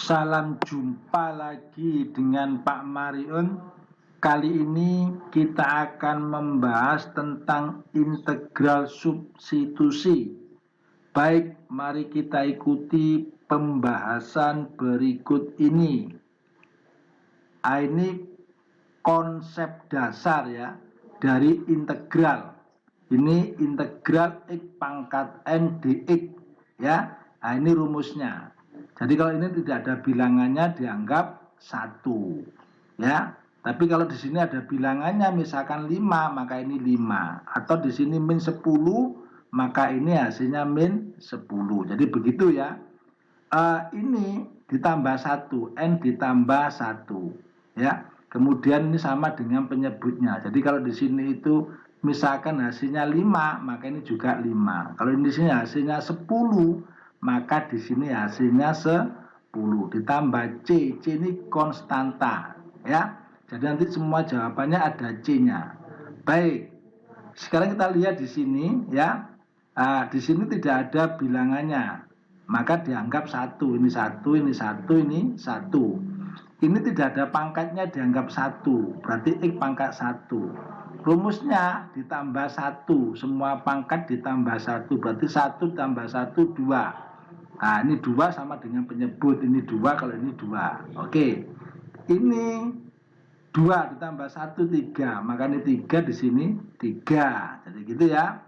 Salam jumpa lagi dengan Pak Mariun. Kali ini kita akan membahas tentang integral substitusi. Baik, mari kita ikuti pembahasan berikut ini. Ini konsep dasar ya dari integral. Ini integral x pangkat n dx ya. Nah, ini rumusnya. Jadi kalau ini tidak ada bilangannya dianggap 1 ya. Tapi kalau di sini ada bilangannya misalkan 5 maka ini 5, atau di sini min 10 maka ini hasilnya min 10. Jadi begitu ya. Ini ditambah 1, n ditambah 1 ya. Kemudian ini sama dengan penyebutnya. Jadi kalau di sini itu misalkan hasilnya 5 maka ini juga 5. Kalau di sini hasilnya 10 maka di sini hasilnya 10 ditambah C. C ini konstanta ya. Jadi nanti semua jawabannya ada C-nya. Baik. Sekarang kita lihat di sini ya. Di sini tidak ada bilangannya. Maka dianggap 1. Ini 1, ini 1, ini 1. Ini tidak ada pangkatnya dianggap 1. Berarti X pangkat 1. Rumusnya ditambah 1. Semua pangkat ditambah 1. Berarti 1 tambah 1, 2. Nah, ini 2 sama dengan penyebut. Ini 2, kalau ini 2. Oke. Ini 2 ditambah 1, 3. Maka ini 3, di sini 3. Jadi gitu ya.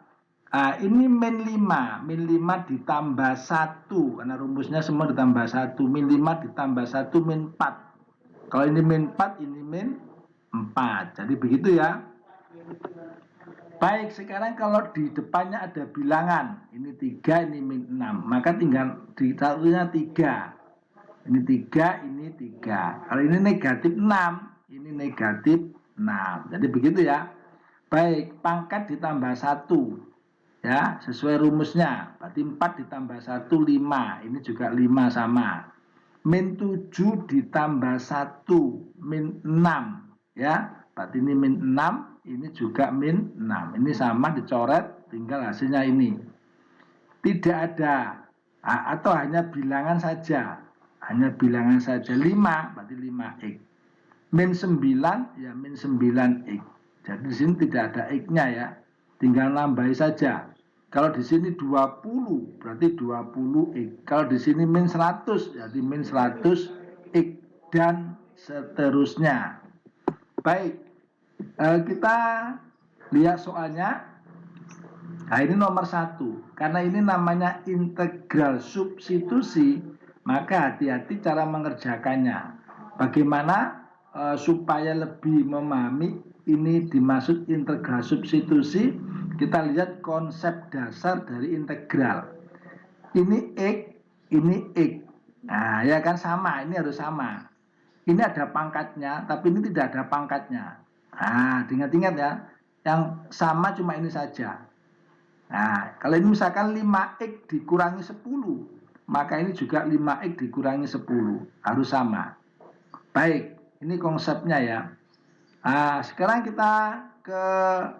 Nah, ini min 5. Min 5 ditambah 1. Karena rumusnya semua ditambah 1. Min 5 ditambah 1, min 4. Kalau ini min 4, ini min 4. Jadi begitu ya. Baik, sekarang kalau di depannya ada bilangan, ini 3, ini min 6, maka tinggal ditaruhnya 3. Ini 3, ini 3. Kalau ini negatif 6, ini negatif 6. Jadi begitu ya. Baik, pangkat ditambah 1. Ya, sesuai rumusnya. Berarti 4 ditambah 1, 5. Ini juga 5 sama. Min 7 ditambah 1, min 6. Ya, berarti ini min 6. Ini juga min 6. Ini sama dicoret, tinggal hasilnya ini. Tidak ada atau hanya bilangan saja. Hanya bilangan saja 5, berarti 5x. Min 9 ya min 9x. Jadi di sini tidak ada x-nya ya. Tinggal nambahi saja. Kalau di sini 20 berarti 20x. Kalau di sini min 100 jadi min 100x dan seterusnya. Baik. Kita lihat soalnya. Nah, ini nomor 1. Karena ini namanya integral substitusi, maka hati-hati cara mengerjakannya. Bagaimana supaya lebih memahami ini dimaksud integral substitusi, kita lihat konsep dasar dari integral. Ini X, ini X. Nah, ya kan sama, ini harus sama. Ini ada pangkatnya, tapi ini tidak ada pangkatnya. Nah, ingat-ingat ya, yang sama cuma ini saja. Nah, kalau ini misalkan 5x dikurangi 10, maka ini juga 5x dikurangi 10, harus sama. Baik, ini konsepnya ya. Nah, sekarang kita ke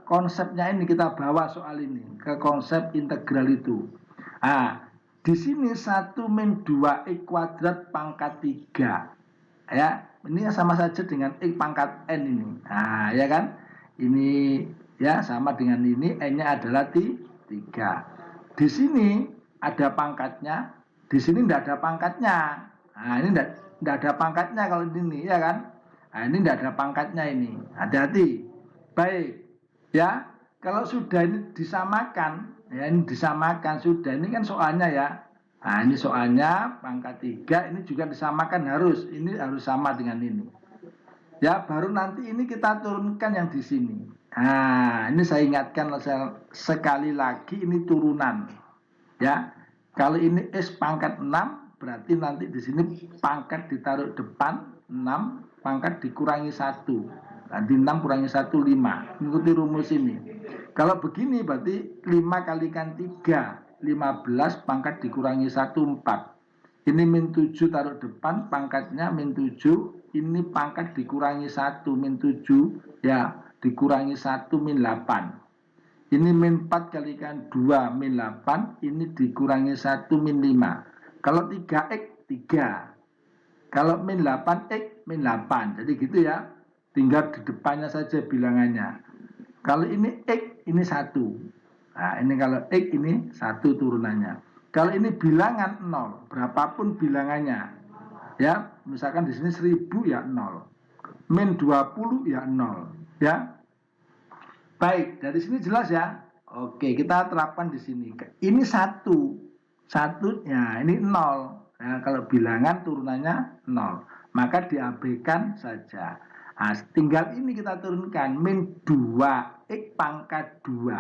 konsepnya ini, kita bawa soal ini ke konsep integral itu. Nah, di sini 1 min 2x kuadrat pangkat 3. Ya, ini sama saja dengan x pangkat n ini. Nah, ya kan? Ini ya sama dengan ini, n-nya adalah 3. Di sini ada pangkatnya, di sini tidak ada pangkatnya. Nah, ini tidak ada pangkatnya kalau ini, ya kan? Nah, ini tidak ada pangkatnya ini. Hati-hati. Baik. Ya, kalau sudah ini disamakan, ya ini disamakan sudah. Ini kan soalnya ya. Nah, ini soalnya pangkat 3 ini juga disamakan harus. Ini harus sama dengan ini. Ya, baru nanti ini kita turunkan yang di sini. Nah, ini saya ingatkan sekali lagi, ini turunan. Ya. Kalau ini S pangkat 6, berarti nanti di sini pangkat ditaruh depan 6, pangkat dikurangi 1. Nanti 6 kurangi 1, 5. Mengikuti rumus ini. Kalau begini berarti 5 kalikan 3. 15 pangkat dikurangi 1, 4. Ini min 7 taruh depan, pangkatnya min 7. Ini pangkat dikurangi 1, min 7 ya, dikurangi 1, min 8. Ini min 4 kalikan 2, min 8. Ini dikurangi 1, min 5. Kalau 3x, 3. Kalau min 8x, min 8. Jadi gitu ya. Tinggal di depannya saja bilangannya. Kalau ini x, ini 1. Nah, ini kalau x ini 1 turunannya. Kalau ini bilangan 0, berapapun bilangannya. Ya, misalkan di sini 1000 ya 0. Min 20 ya 0. Ya. Baik, dari sini jelas ya. Oke, kita terapkan di sini. Ini 1. 1 ya, ini 0. Nah, kalau bilangan turunannya 0, maka diabaikan saja. Nah, tinggal ini kita turunkan min 2x pangkat 2.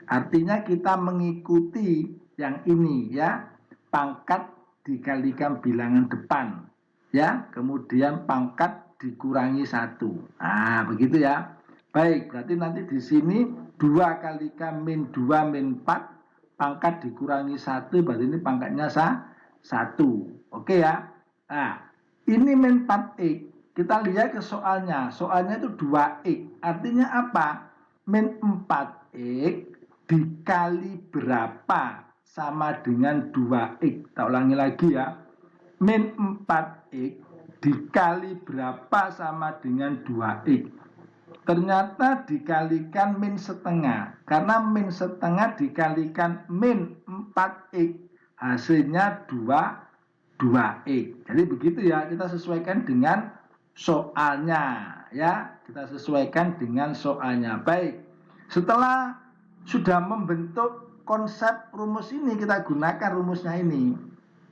Artinya kita mengikuti yang ini ya. Pangkat dikalikan bilangan depan ya, kemudian pangkat dikurangi 1. Nah, begitu ya. Baik, berarti nanti di sini 2 kalikan min 2 min 4 pangkat dikurangi 1, berarti ini pangkatnya 1. Oke ya. Nah, ini min 4x. Kita lihat ke soalnya. Soalnya itu 2x. Artinya apa? Min 4x dikali berapa sama dengan 2x. Kita ulangi lagi ya. Min 4x dikali berapa sama dengan 2x. Ternyata dikalikan min setengah. Karena min setengah dikalikan min 4x. Hasilnya 2x. Jadi begitu ya, kita sesuaikan dengan soalnya. Ya, kita sesuaikan dengan soalnya. Baik, setelah sudah membentuk konsep rumus ini, kita gunakan rumusnya ini.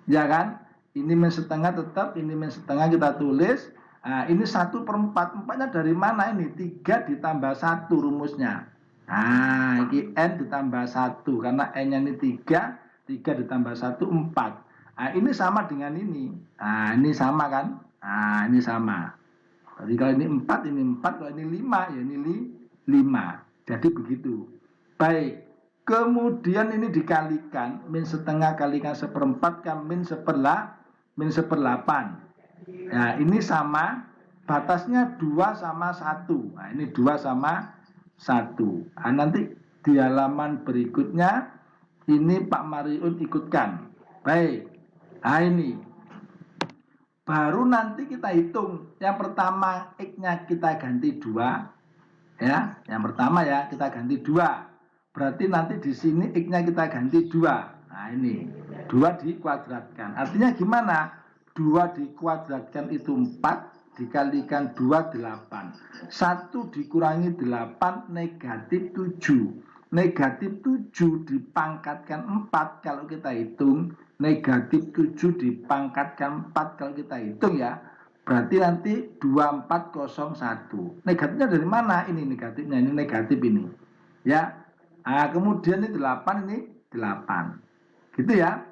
Ya kan? Ini min setengah tetap, ini min setengah kita tulis. Nah, ini 1/4. 4-nya dari mana ini? 3 ditambah 1 rumusnya. Nah, ini N ditambah 1. Karena N-nya ini 3. 3 ditambah 1, 4. Nah, ini sama dengan ini. Nah, ini sama kan? Nah, ini sama. Jadi kalau ini 4, ini 4. Kalau ini 5, ya ini 5. Jadi begitu. Baik. Kemudian ini dikalikan. Min setengah kalikan 1/4 kan min 1/8. Nah, ini sama, batasnya 2 sama 1. Nah, ini 2 sama 1. Nah, nanti di halaman berikutnya ini Pak Mariun ikutkan. Baik. Nah, ini baru nanti kita hitung. Yang pertama X-nya kita ganti 2. Ya, yang pertama ya kita ganti 2. Berarti nanti di sini X-nya kita ganti 2. Nah, ini 2 dikuadratkan. Artinya gimana? 2 dikuadratkan itu 4, dikalikan 2, 8. 1 dikurangi 8, negatif 7. Negatif 7 dipangkatkan 4 kalau kita hitung. Negatif 7 dipangkatkan 4 kalau kita hitung ya. Berarti nanti 2401. Negatifnya dari mana? Ini negatifnya, ini negatif ini. Ya. Nah, kemudian ini 8, ini 8. Gitu ya.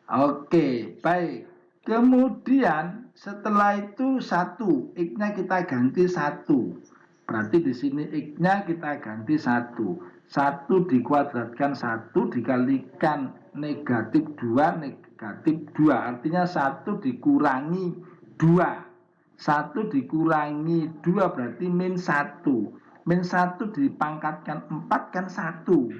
Oke, baik. Kemudian setelah itu 1, X-nya kita ganti 1. Berarti di sini X-nya kita ganti 1. 1 dikuadratkan 1 dikalikan negatif 2, negatif 2. Artinya 1 dikurangi 2. 1 dikurangi 2 berarti min 1. Min 1 dipangkatkan 4 kan 1.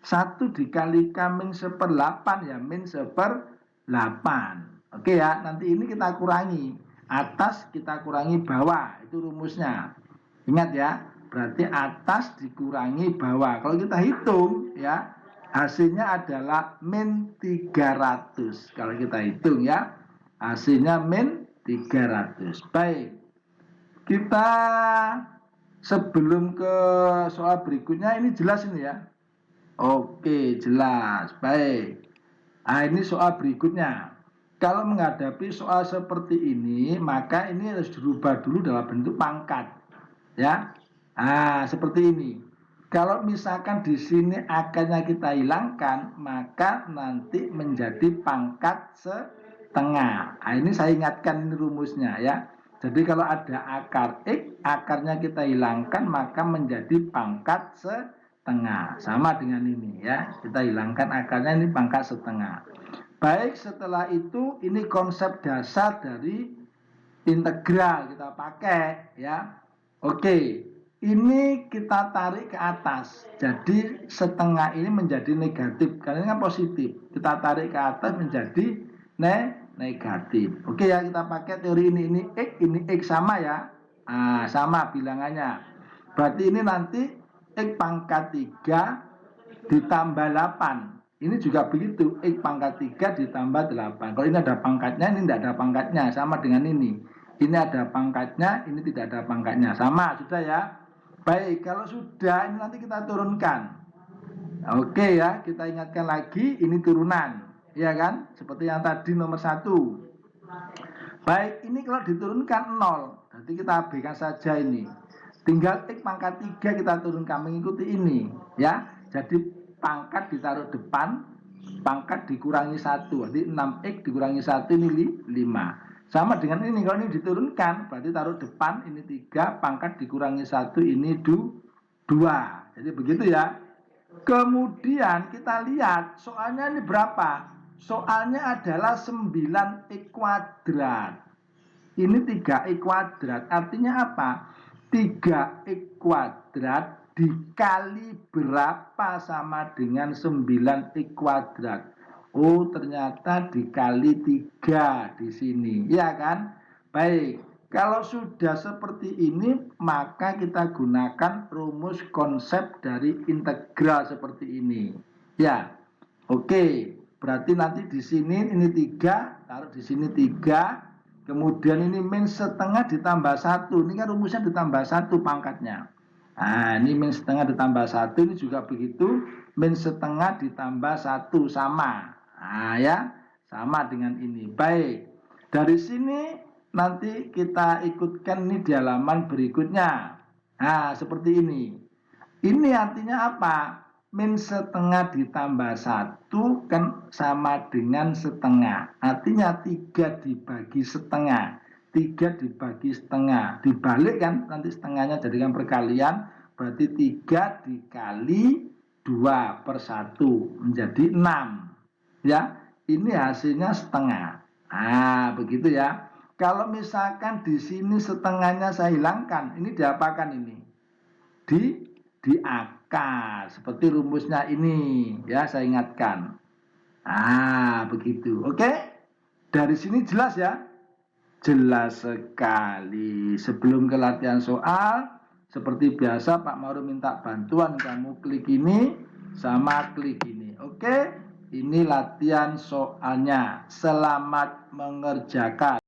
1 dikalikan min 1/8 ya min 1/8. Oke ya, nanti ini kita kurangi. Atas kita kurangi bawah, itu rumusnya. Ingat ya, berarti atas dikurangi bawah. Kalau kita hitung ya, hasilnya adalah min 300. Kalau kita hitung ya, hasilnya min 300. Baik. Kita sebelum ke soal berikutnya ini jelas ini ya. Oke, jelas. Baik. Nah, ini soal berikutnya. Kalau menghadapi soal seperti ini, maka ini harus dirubah dulu dalam bentuk pangkat. Ya. Nah, seperti ini. Kalau misalkan di sini akarnya kita hilangkan, maka nanti menjadi pangkat setengah. Nah, ini saya ingatkan ini rumusnya ya. Jadi kalau ada akar X, akarnya kita hilangkan, maka menjadi pangkat setengah. Sama dengan ini ya. Kita hilangkan akarnya, ini pangkat setengah. Baik, setelah itu ini konsep dasar dari integral kita pakai ya. Oke, ini kita tarik ke atas. Jadi setengah ini menjadi negatif karena ini kan positif. Kita tarik ke atas menjadi negatif. Oke ya, kita pakai teori ini X sama ya. Nah, sama bilangannya. Berarti ini nanti X pangkat 3 ditambah 8. Ini juga begitu, X pangkat 3 ditambah 8. Kalau ini ada pangkatnya, ini tidak ada pangkatnya. Sama dengan ini. Ini ada pangkatnya, ini tidak ada pangkatnya. Sama, sudah ya. Baik, kalau sudah, ini nanti kita turunkan. Oke ya, kita ingatkan lagi, ini turunan. Ya kan? Seperti yang tadi nomor 1. Baik, ini kalau diturunkan 0. Berarti kita abaikan saja ini. Tinggal X pangkat 3 kita turunkan mengikuti ini. Ya, jadi pangkat ditaruh depan, pangkat dikurangi 1. Berarti 6X dikurangi 1 ini 5. Sama dengan ini, kalau ini diturunkan, berarti taruh depan, ini 3, pangkat dikurangi 1, ini 2. Jadi begitu ya. Kemudian kita lihat, soalnya ini berapa? Soalnya adalah 9X kuadrat. Ini 3X kuadrat, artinya apa? 3X kuadrat dikali berapa sama dengan 9X kuadrat? Oh, ternyata dikali 3 di sini, ya kan? Baik, kalau sudah seperti ini, maka kita gunakan rumus konsep dari integral seperti ini. Ya, oke. Berarti nanti di sini ini 3, taruh di sini 3. Kemudian ini min setengah ditambah 1. Ini kan rumusnya ditambah 1 pangkatnya. Nah, ini min setengah ditambah 1. Ini juga begitu. Min setengah ditambah 1 sama. Nah ya, sama dengan ini. Baik, dari sini nanti kita ikutkan ini di halaman berikutnya. Nah, seperti ini. Ini artinya apa? Min setengah ditambah 1 kan sama dengan setengah. Artinya 3 dibagi setengah. 3 dibagi setengah. Dibalik kan, nanti setengahnya jadikan perkalian. Berarti 3 dikali 2/1 menjadi 6. Ya, ini hasilnya setengah. Nah, begitu ya. Kalau misalkan di sini setengahnya saya hilangkan, ini diapakan ini? Diakar, seperti rumusnya ini, ya saya ingatkan. Ah, begitu. Oke? Dari sini jelas ya? Jelas sekali. Sebelum ke latihan soal, seperti biasa Pak Maru minta bantuan, kamu klik ini sama klik ini. Oke? Ini latihan soalnya. Selamat mengerjakan.